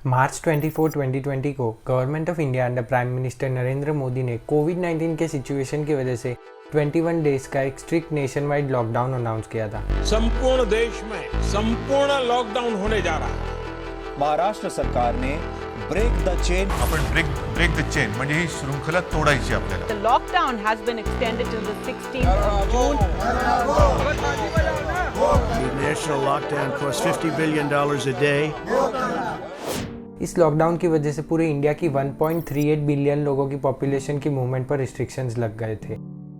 मार्च 24, 2020 को government of India under prime minister Narendra Modi ने कोविड-19 के सिचुएशन की वजह से 21 डेज का एक strict nation wide lockdown announce किया था। संपूर्ण देश में संपूर्ण लॉकडाउन होने जा रहा है। महाराष्ट्र सरकार ने break the chain break the chain म्हणजे ही शृंखला तोडायची आपल्याला। The lockdown has been extended till the 16th of June. The national lockdown costs $50 billion a day. इस लॉकडाउन की वजह से पूरे इंडिया की 1.38 बिलियन लोगों की पॉपुलेशन की मूवमेंट पर रिस्ट्रिक्शंस लग गए थे।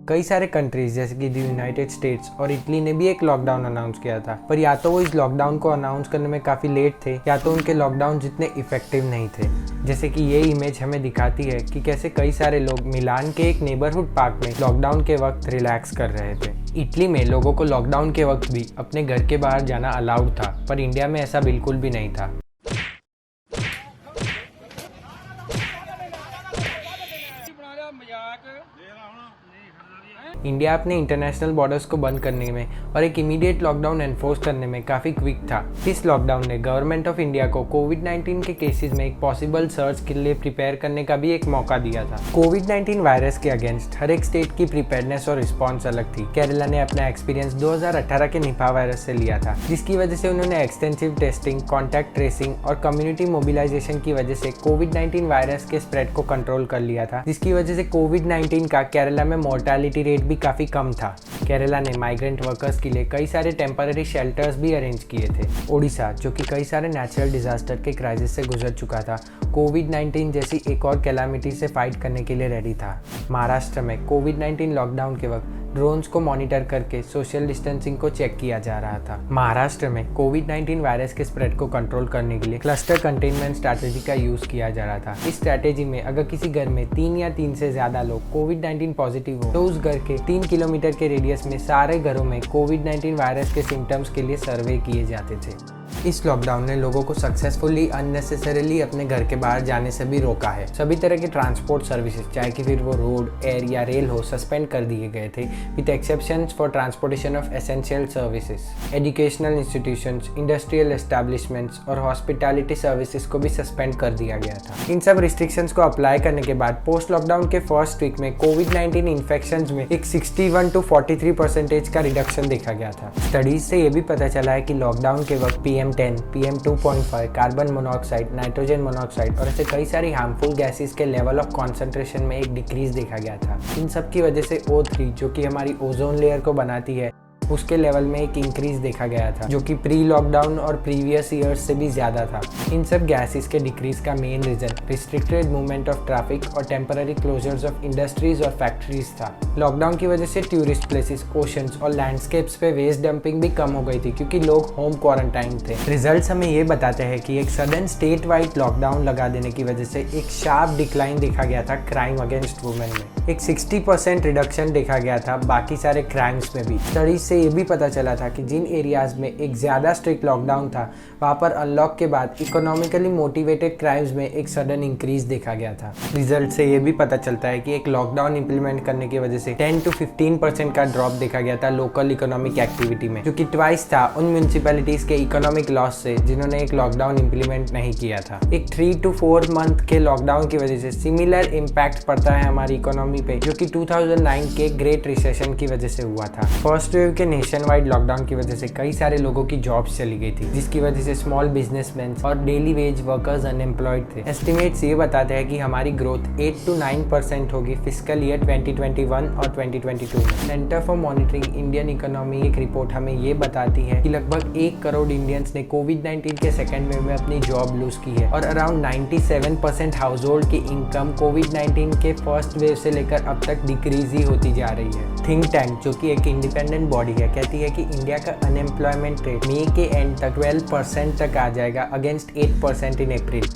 कई सारे कंट्रीज जैसे कि यूनाइटेड स्टेट्स और इटली ने भी एक लॉकडाउन अनाउंस किया था, पर या तो वो इस लॉकडाउन को अनाउंस करने में काफ़ी लेट थे या तो उनके लॉकडाउन जितने इफेक्टिव नहीं थे। जैसे कि ये इमेज हमें दिखाती है कि कैसे कई सारे लोग मिलान के एक नेबरहुड पार्क में लॉकडाउन के वक्त रिलैक्स कर रहे थे। इटली में लोगों को लॉकडाउन के वक्त भी अपने घर के बाहर जाना अलाउड था, पर इंडिया में ऐसा बिल्कुल भी नहीं था। इंडिया अपने इंटरनेशनल बॉर्डर्स को बंद करने में और एक इमीडिएट लॉकडाउन एनफोर्स करने में काफ़ी क्विक था। इस लॉकडाउन ने गवर्नमेंट ऑफ इंडिया को कोविड-19 के केसेस में एक पॉसिबल सर्च के लिए प्रिपेयर करने का भी एक मौका दिया था। कोविड-19 वायरस के अगेंस्ट हर एक स्टेट की प्रिपेयरनेस और रिस्पॉन्स अलग थी। केरला ने अपना एक्सपीरियंस 2018 के निपा वायरस से लिया था, जिसकी वजह से उन्होंने एक्सटेंसिव टेस्टिंग, कॉन्टैक्ट ट्रेसिंग और कम्युनिटी मोबिलाइजेशन की वजह से कोविड-19 वायरस के स्प्रेड को कंट्रोल कर लिया था, जिसकी वजह से कोविड-19 का केरला में मोर्टालिटी रेट भी काफ़ी कम था। केरला ने माइग्रेंट वर्कर्स के लिए कई सारे टेम्पररी शेल्टर्स भी अरेंज किए थे। ओडिशा, जो कि कई सारे नेचुरल डिजास्टर के क्राइसिस से गुजर चुका था, कोविड-19 जैसी एक और कैलामिटी से फाइट करने के लिए रेडी था। महाराष्ट्र में कोविड-19 लॉकडाउन के वक्त ड्रोन्स को मॉनिटर करके सोशल डिस्टेंसिंग को चेक किया जा रहा था। महाराष्ट्र में कोविड-19 वायरस के स्प्रेड को कंट्रोल करने के लिए क्लस्टर कंटेनमेंट स्ट्रैटेजी का यूज किया जा रहा था। इस स्ट्रैटेजी में अगर किसी घर में 3 या 3 से ज्यादा लोग कोविड-19 पॉजिटिव हो तो उस घर के 3 किलोमीटर के रेडियस में सारे घरों में कोविड-19 वायरस के सिम्टम्स के लिए सर्वे किए जाते थे। इस लॉकडाउन ने लोगों को सक्सेसफुली अननेसेसरीली अपने घर के बाहर जाने से भी रोका है। सभी तरह के ट्रांसपोर्ट सर्विसेज, चाहे कि फिर वो रोड, एयर या रेल हो, सस्पेंड कर दिए गए थे, with exceptions for transportation of essential services. Educational institutions, industrial establishments और हॉस्पिटैलिटी सर्विसेज को भी सस्पेंड कर दिया गया था। इन सब रिस्ट्रिक्शंस को अप्लाई करने के बाद पोस्ट लॉकडाउन के फर्स्ट वीक में कोविड-19 इन्फेक्शंस में एक 61 to 43% का रिडक्शन देखा गया था। स्टडीज से ये भी पता चला है कि लॉकडाउन के वक्त PM10, PM2.5, carbon monoxide, nitrogen monoxide और ऐसे कई सारी हार्मफुल गैसेस के लेवल ऑफ कॉन्सेंट्रेशन में एक डिक्रीज देखा गया था। इन सब की वजह से O3, जो कि हमारी ओजोन लेयर को बनाती है, उसके लेवल में एक इंक्रीज देखा गया था, जो कि प्री लॉकडाउन और प्रीवियस ईयर्स से भी ज्यादा था। इन सब गैसेस के डिक्रीज का main reason restricted movement of traffic और टेम्पररी क्लोजर्स ऑफ इंडस्ट्रीज और फैक्ट्रीज था। लॉकडाउन की वजह से टूरिस्ट प्लेसेस, ओशंस और लैंडस्केप्स पे वेस्ट डंपिंग भी कम हो गई थी, क्योंकि लोग होम क्वारंटाइन थे। रिजल्ट्स हमें ये बताते हैं कि एक सडन स्टेट वाइड लॉकडाउन लगा देने की वजह से एक शार्प डिक्लाइन देखा गया था क्राइम अगेंस्ट वुमेन में। एक 60% रिडक्शन देखा गया था बाकी सारे क्राइम्स में भी। स्टडीज से ये भी पता चला था कि जिन एरियाज में एक ज़्यादा स्ट्रिक्ट लॉकडाउन था, वहाँ पर अनलॉक के बाद इकोनॉमिकली मोटिवेटेड क्राइम्स में एक सडन इंक्रीज देखा गया था। रिजल्ट से ये भी पता चलता है कि एक लॉकडाउन इंप्लीमेंट करने की वजह से 10 to 15% का ड्रॉप देखा गया था लोकल इकोनॉमिक एक्टिविटी में, जो कि ट्वाइस था उन म्यूनिसिपैलिटीज के इकोनॉमिक लॉस से जिन्होंने एक लॉकडाउन इंप्लीमेंट नहीं किया था। एक 3 to 4 मंथ के लॉकडाउन की वजह से सिमिलर इम्पैक्ट पड़ता है हमारी इकोनॉमी पे, जो कि 2009 के ग्रेट रिसेशन की वजह से हुआ था। फर्स्ट वेव के नेशन वाइड लॉकडाउन की वजह से कई सारे लोगों की जॉब्स चली गई थी, जिसकी वजह से स्मॉल बिजनेसमैन और डेली वेज वर्कर्स अनएम्प्लॉयड थे। एस्टिमेट्स ये बताते हैं कि हमारी ग्रोथ 8 to 9% होगी फिस्कल ईयर 2021 और 2022 में। Centre for monitoring Indian economy एक रिपोर्ट हमें ये बताती है कि लगभग 1 करोड़ इंडियंस ने कोविड-19 के सेकेंड वेव में अपनी जॉब लूज की है और अराउंड 97% हाउस होल्ड की इनकम कोविड-19 के फर्स्ट वेव से लेकर अब तक डिक्रीज ही होती जा रही है। थिंक टैंक, जो कि एक इंडिपेंडेंट बॉडी है, कहती है कि इंडिया का अनएम्प्लॉयमेंट रेट मई के एंड तक 12% तक आ जाएगा अगेंस्ट 8% इन अप्रैल।